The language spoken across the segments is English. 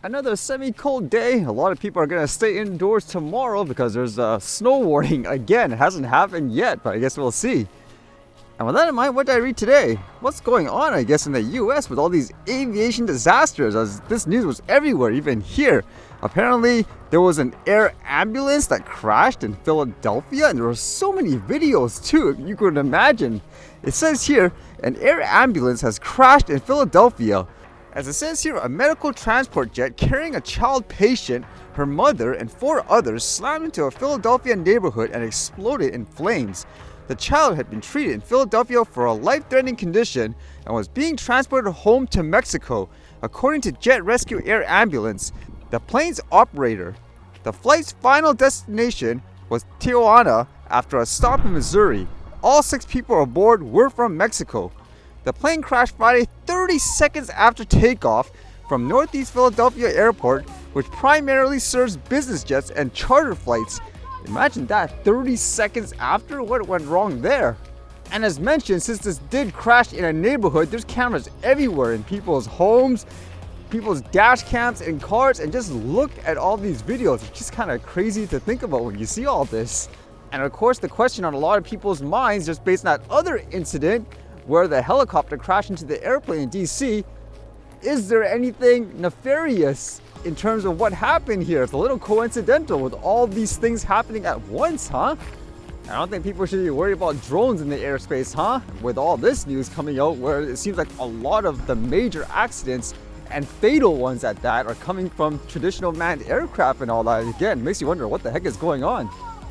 Another semi-cold day. A lot of people are going to stay indoors tomorrow because there's a snow warning again. It hasn't happened yet, but I guess we'll see. And with that in mind, what did I read today? What's going on, I guess, in the US with all these aviation disasters, as this news was everywhere, even here. Apparently, there was an air ambulance that crashed in Philadelphia, and there were so many videos too, if you could imagine. It says here, an air ambulance has crashed in Philadelphia. As it says here, a medical transport jet carrying a child patient, her mother, and 4 others slammed into a Philadelphia neighborhood and exploded in flames. The child had been treated in Philadelphia for a life-threatening condition and was being transported home to Mexico, according to Jet Rescue Air Ambulance, the plane's operator. The flight's final destination was Tijuana after a stop in Missouri. All 6 people aboard were from Mexico. The plane crashed Friday 30 seconds after takeoff from Northeast Philadelphia Airport, which primarily serves business jets and charter flights. Imagine that, 30 seconds after? What went wrong there? And as mentioned, since this did crash in a neighborhood, there's cameras everywhere in people's homes, people's dash cams in cars, and just look at all these videos. It's just kind of crazy to think about when you see all this. And of course, the question on a lot of people's minds, just based on that other incident where the helicopter crashed into the airplane in DC, is there anything nefarious in terms of what happened here? It's a little coincidental with all these things happening at once, huh? I don't think people should be worried about drones in the airspace, huh? With all this news coming out where it seems like a lot of the major accidents and fatal ones at that are coming from traditional manned aircraft and all that. Again, makes you wonder what the heck is going on.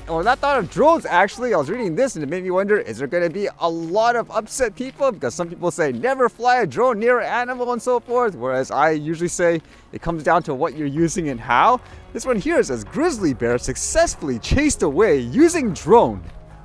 And when I thought of drones, actually, I was reading this and it made me wonder, is there going to be a lot of upset people? Because some people say never fly a drone near an animal and so forth, whereas I usually say it comes down to what you're using and how. This one here says grizzly bear successfully chased away using drone.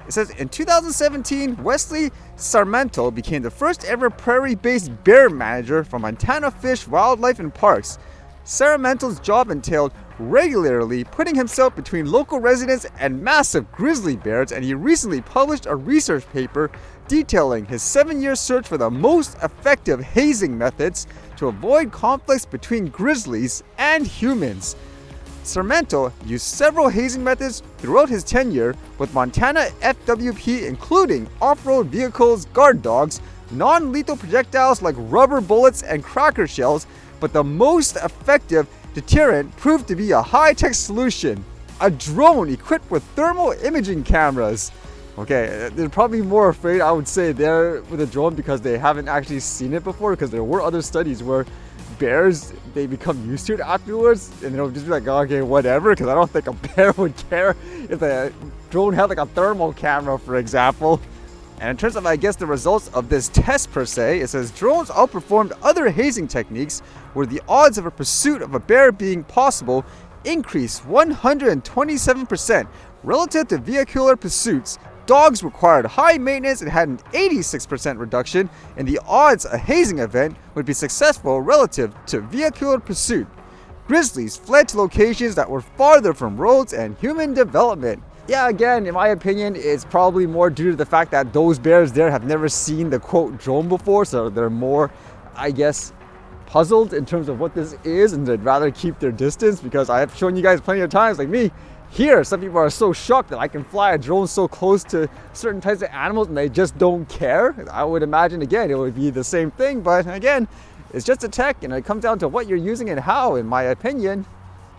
It says in 2017, Wesley Sarmento became the first ever prairie-based bear manager for Montana Fish, Wildlife and Parks. Sarmento's job entailed regularly putting himself between local residents and massive grizzly bears, and he recently published a research paper detailing his 7-year search for the most effective hazing methods to avoid conflicts between grizzlies and humans. Sarmento used several hazing methods throughout his tenure with Montana FWP, including off-road vehicles, guard dogs, non-lethal projectiles like rubber bullets and cracker shells, but the most effective deterrent proved to be a high-tech solution, a drone equipped with thermal imaging cameras. Okay, they're probably more afraid, I would say, there with a drone because they haven't actually seen it before, because there were other studies where bears, they become used to it afterwards and they'll just be like, oh, okay, whatever, because I don't think a bear would care if the drone had like a thermal camera, for example. And in terms of, I guess, the results of this test per se, it says drones outperformed other hazing techniques where the odds of a pursuit of a bear being possible increased 127% relative to vehicular pursuits. Dogs required high maintenance and had an 86% reduction in the odds a hazing event would be successful relative to vehicular pursuit. Grizzlies fled to locations that were farther from roads and human development. Yeah, again, in my opinion, it's probably more due to the fact that those bears there have never seen the quote drone before, so they're more, I guess, puzzled in terms of what this is, and they'd rather keep their distance, because I have shown you guys plenty of times, like me, here, some people are so shocked that I can fly a drone so close to certain types of animals and they just don't care. I would imagine, again, it would be the same thing, but again, it's just a tech and it comes down to what you're using and how, in my opinion.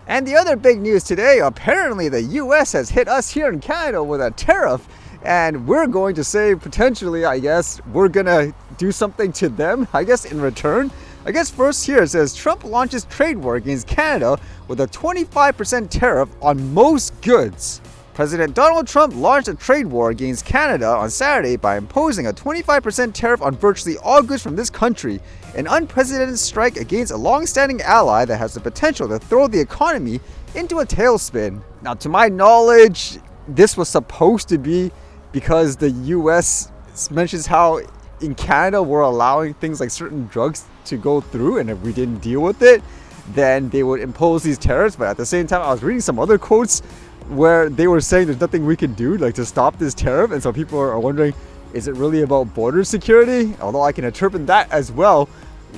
And the other big news today, apparently the US has hit us here in Canada with a tariff, and we're going to say, potentially, I guess, we're gonna do something to them, I guess, in return. I guess first here it says Trump launches trade war against Canada with a 25% tariff on most goods. President Donald Trump launched a trade war against Canada on Saturday by imposing a 25% tariff on virtually all goods from this country, an unprecedented strike against a long-standing ally that has the potential to throw the economy into a tailspin. Now, to my knowledge, this was supposed to be because the US mentions how in Canada we're allowing things like certain drugs to go through, and if we didn't deal with it, then they would impose these tariffs. But at the same time, I was reading some other quotes where they were saying there's nothing we can do like to stop this tariff, and so people are wondering, is it really about border security? Although I can interpret that as well,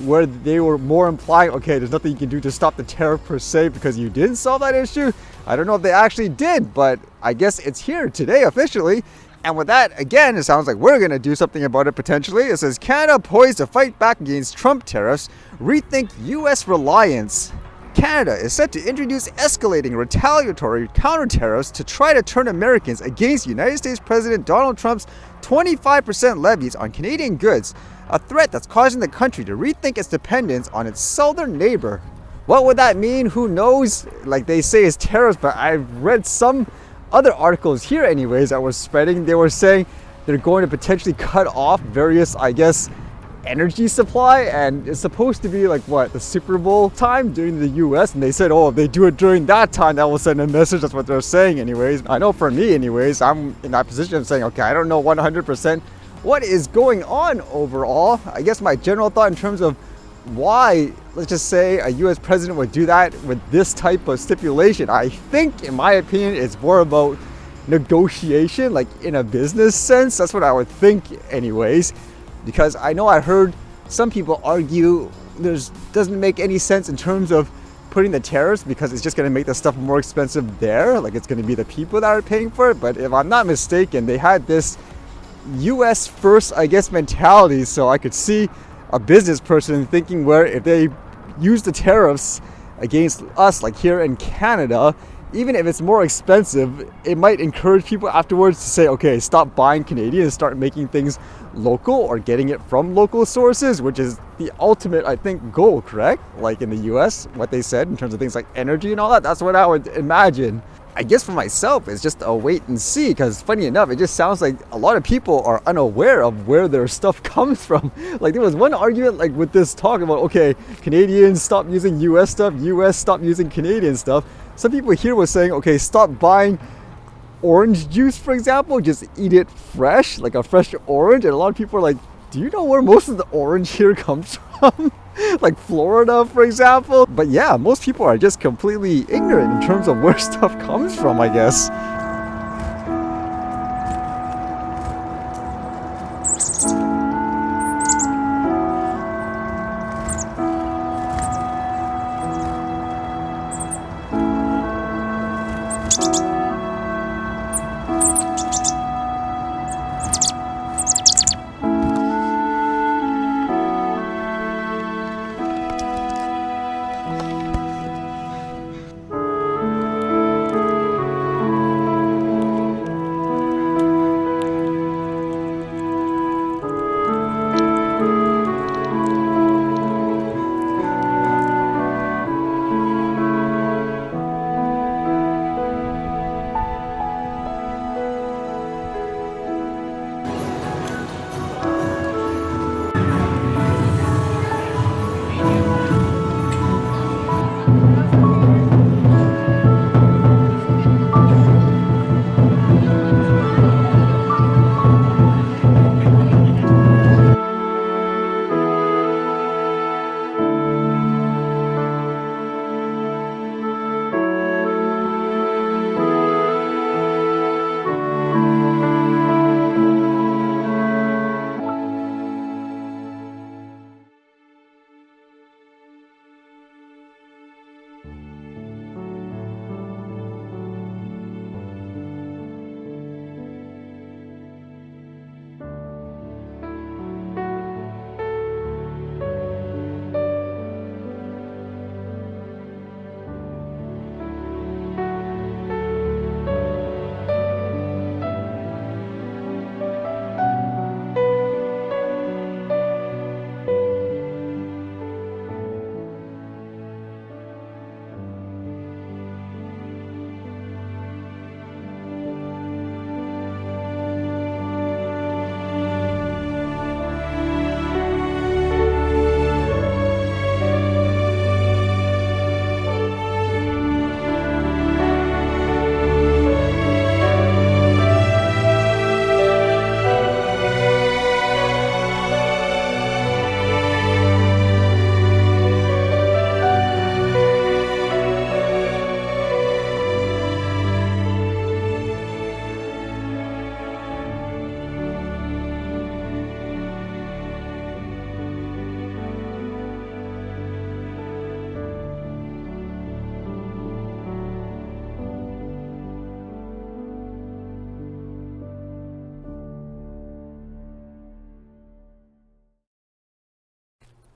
where they were more implying, okay, there's nothing you can do to stop the tariff per se because you didn't solve that issue. I don't know if they actually did, but I guess it's here today officially. And with that, again, it sounds like we're going to do something about it potentially. It says, Canada poised to fight back against Trump tariffs, rethink U.S. reliance. Canada is set to introduce escalating retaliatory counter tariffs to try to turn Americans against United States President Donald Trump's 25% levies on Canadian goods, a threat that's causing the country to rethink its dependence on its southern neighbor. What would that mean? Who knows? Like they say it's tariffs, but I've read some other articles here anyways that were spreading. They were saying they're going to potentially cut off various, I guess, energy supply, and it's supposed to be like what, the Super Bowl time during the US, and they said, oh, if they do it during that time, that will send a message. That's what they're saying anyways. I know for me anyways, I'm in that position of saying, okay, I don't know 100% what is going on overall. I guess my general thought in terms of why, let's just say, a US president would do that with this type of stipulation, I think, in my opinion, it's more about negotiation, like in a business sense. That's what I would think anyways, because I know I heard some people argue doesn't make any sense in terms of putting the tariffs because it's just going to make the stuff more expensive there, like it's going to be the people that are paying for it. But if I'm not mistaken, they had this US first, I guess, mentality, so I could see a business person thinking where if they use the tariffs against us, like here in Canada, even if it's more expensive, it might encourage people afterwards to say, okay, stop buying Canadian and start making things local or getting it from local sources, which is the ultimate, I think, goal, correct? Like in the US, what they said in terms of things like energy and all that, that's what I would imagine. I guess for myself, it's just a wait and see, because funny enough, it just sounds like a lot of people are unaware of where their stuff comes from. Like there was one argument like with this talk about, okay, Canadians stop using US stuff, US stop using Canadian stuff. Some people here were saying, okay, stop buying orange juice, for example, just eat it fresh, like a fresh orange. And a lot of people are like, do you know where most of the orange here comes from? Like Florida, for example. But yeah, most people are just completely ignorant in terms of where stuff comes from, I guess.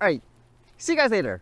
Alright, see you guys later.